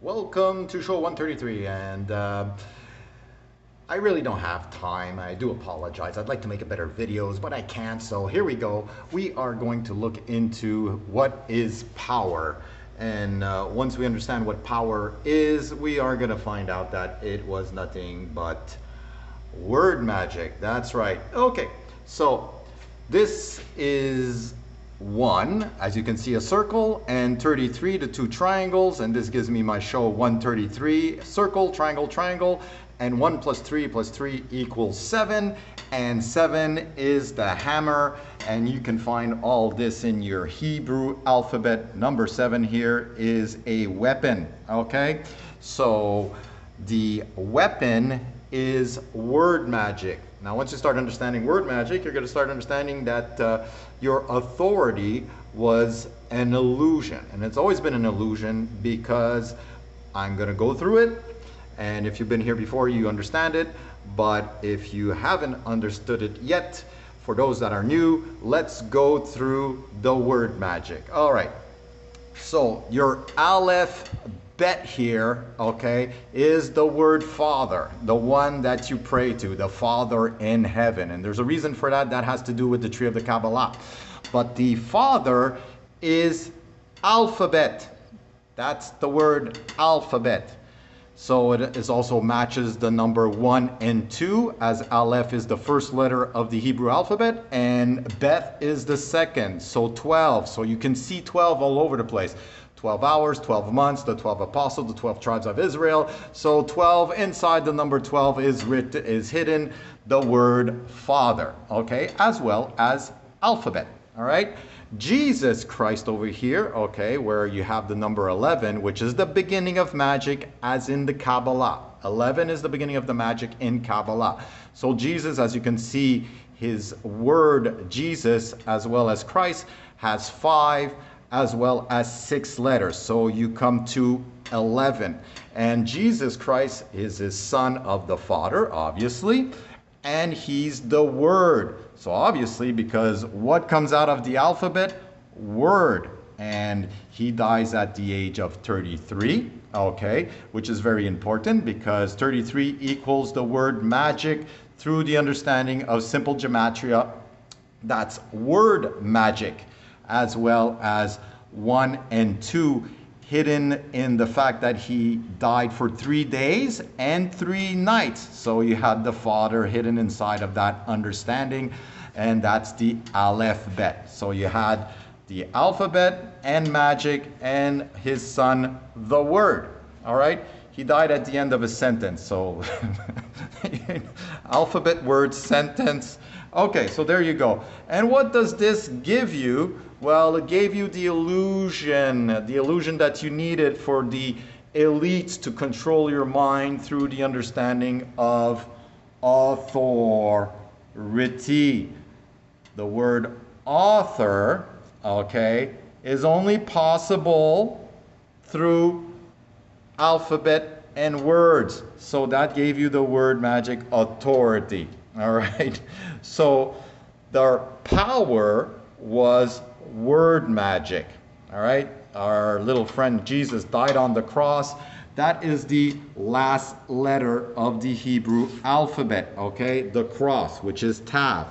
Welcome to show 133, and I really don't have time. I do apologize. I'd like to make better videos, but I can't. So here we go. We are going to look into what is power. And once we understand what power is, we are going to find out that it was nothing but word magic. That's right. Okay, so this is 1, as you can see, a circle, and 33, the two triangles, and this gives me my show 133, circle, triangle, triangle, and 1 plus 3 plus 3 equals 7, and 7 is the hammer, and you can find all this in your Hebrew alphabet. Number 7 here is a weapon, okay? So the weapon is word magic. Now, once you start understanding word magic, you're going to start understanding that your authority was an illusion. And it's always been an illusion because I'm going to go through it. And if you've been here before, you understand it. But if you haven't understood it yet, for those that are new, let's go through the word magic. All right. So your Aleph bet here, okay, is the word Father, the one that you pray to, the Father in heaven. And there's a reason for that. That has to do with the tree of the Kabbalah. But the Father is alphabet. That's the word alphabet. So it is also matches the number 1 and 2, as Aleph is the first letter of the Hebrew alphabet and Beth is the second. So 12. So you can see 12 all over the place. 12 hours, 12 months, the 12 apostles, the 12 tribes of Israel. So 12, inside the number 12 is hidden the word Father, okay, as well as alphabet, all right? Jesus Christ over here, okay, where you have the number 11, which is the beginning of magic as in the Kabbalah. 11 is the beginning of the magic in Kabbalah. So Jesus, as you can see, his word Jesus as well as Christ has 5 as well as 6 letters. So you come to 11. And Jesus Christ is his son of the Father, obviously, and he's the Word. So obviously, because what comes out of the alphabet? Word. And he dies at the age of 33, okay, which is very important because 33 equals the word magic through the understanding of simple gematria. That's word magic, as well as 1 and 2 hidden in the fact that he died for 3 days and 3 nights. So you had the Father hidden inside of that understanding, and that's the Aleph Bet. So you had the alphabet and magic and his son, the Word. All right? He died at the end of a sentence. So alphabet, word, sentence. Okay, so there you go. And what does this give you? Well, it gave you the illusion that you needed for the elites to control your mind through the understanding of author-ity. The word author, okay, is only possible through alphabet and words. So that gave you the word magic authority. All right. So the power was word magic. All right. Our little friend Jesus died on the cross. That is the last letter of the Hebrew alphabet. Okay. The cross, which is Tav.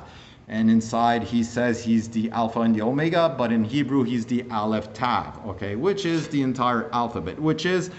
And inside he says he's the Alpha and the Omega, but in Hebrew he's the Aleph Tav, okay, which is the entire alphabet, which is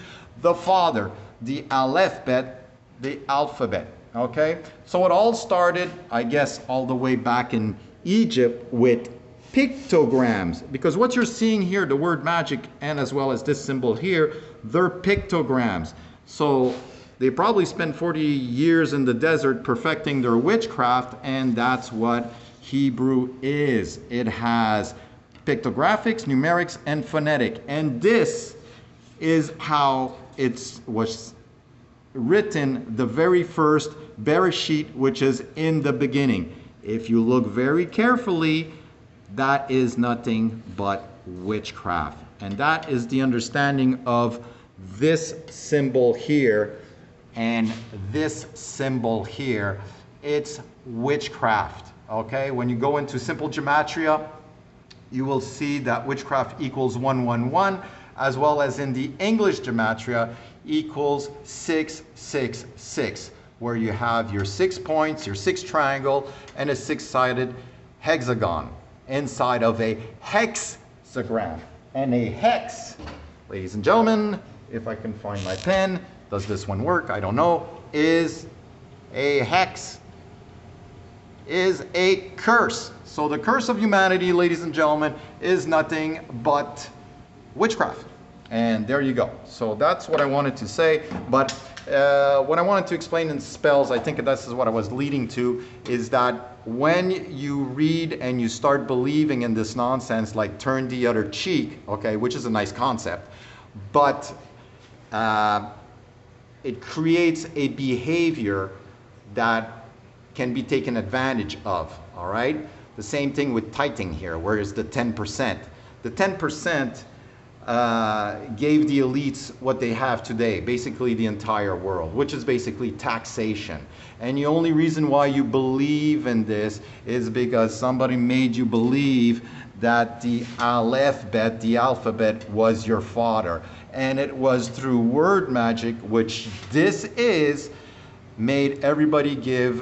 the Father, the Aleph Bet, the alphabet, okay? So it all started, I guess, all the way back in Egypt with pictograms, because what you're seeing here, the word magic, and as well as this symbol here, they're pictograms. So they probably spent 40 years in the desert perfecting their witchcraft, and that's what Hebrew is. It has pictographics, numerics, and phonetic. And this is how it was written, the very first Bereshit, which is in the beginning. If you look very carefully, that is nothing but witchcraft. And that is the understanding of this symbol here and this symbol here. It's witchcraft, okay? When you go into simple gematria, you will see that witchcraft equals 111, as well as in the English gematria, equals 666, where you have your 6 points, your 6 triangle, and a 6-sided hexagon inside of a hexagram. And a hex, ladies and gentlemen, if I can find my pen, does this one work? I don't know. Is a hex is a curse. So the curse of humanity, ladies and gentlemen, is nothing but witchcraft. And there you go. So that's what I wanted to say. But what I wanted to explain in spells, I think this is what I was leading to, is that when you read and you start believing in this nonsense like turn the other cheek, okay, which is a nice concept, but it creates a behavior that can be taken advantage of, all right? The same thing with tithing here, whereas the 10%. The 10% gave the elites what they have today, basically the entire world, which is basically taxation. And the only reason why you believe in this is because somebody made you believe that the alphabet was your father. And it was through word magic, which this is, made everybody give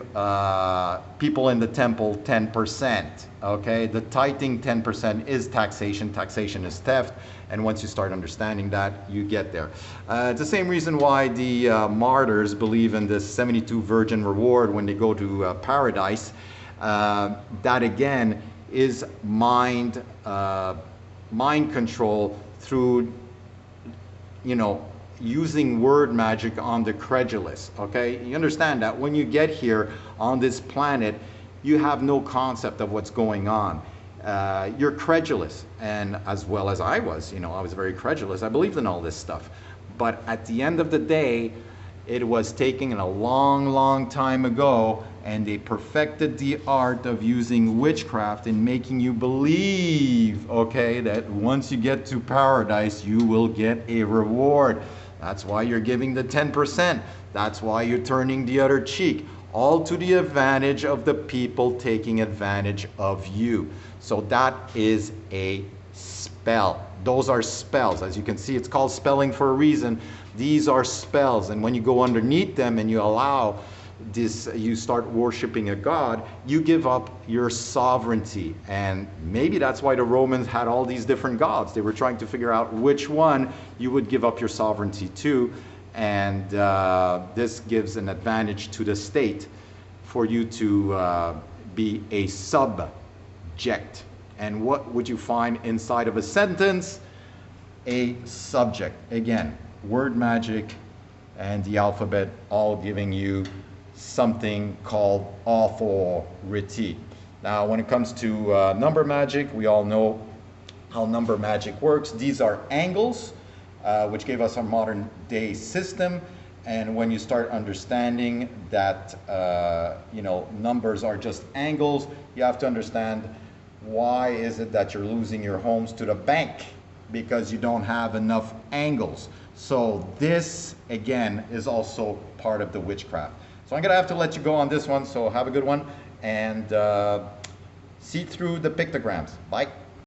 people in the temple 10%. Okay, the tithing 10% is taxation. Taxation is theft, and once you start understanding that, you get there. It's the same reason why the martyrs believe in this 72 virgin reward when they go to paradise. That again is mind control through, you know, using word magic on the credulous. Okay, you understand that when you get here on this planet, you have no concept of what's going on. You're credulous, and as well as I was, you know, I was very credulous. I believed in all this stuff, but at the end of the day, it was taken a long time ago, and they perfected the art of using witchcraft in making you believe, okay, that once you get to paradise, you will get a reward. That's why you're giving the 10%. That's why you're turning the other cheek. All to the advantage of the people taking advantage of you. So that is a spell. Those are spells. As you can see, it's called spelling for a reason. These are spells. And when you go underneath them and you allow this, you start worshiping a god, you give up your sovereignty. And maybe that's why the Romans had all these different gods. They were trying to figure out which one you would give up your sovereignty to. And this gives an advantage to the state for you to be a subject. And what would you find inside of a sentence? A subject. Again, word magic and the alphabet all giving you something called author-ity. Now, when it comes to number magic, we all know how number magic works. These are angles, which gave us our modern day system. And when you start understanding that, you know, numbers are just angles, you have to understand why is it that you're losing your homes to the bank? Because you don't have enough angles. So this, again, is also part of the witchcraft. So I'm gonna have to let you go on this one, so have a good one, and see through the pictograms. Bye.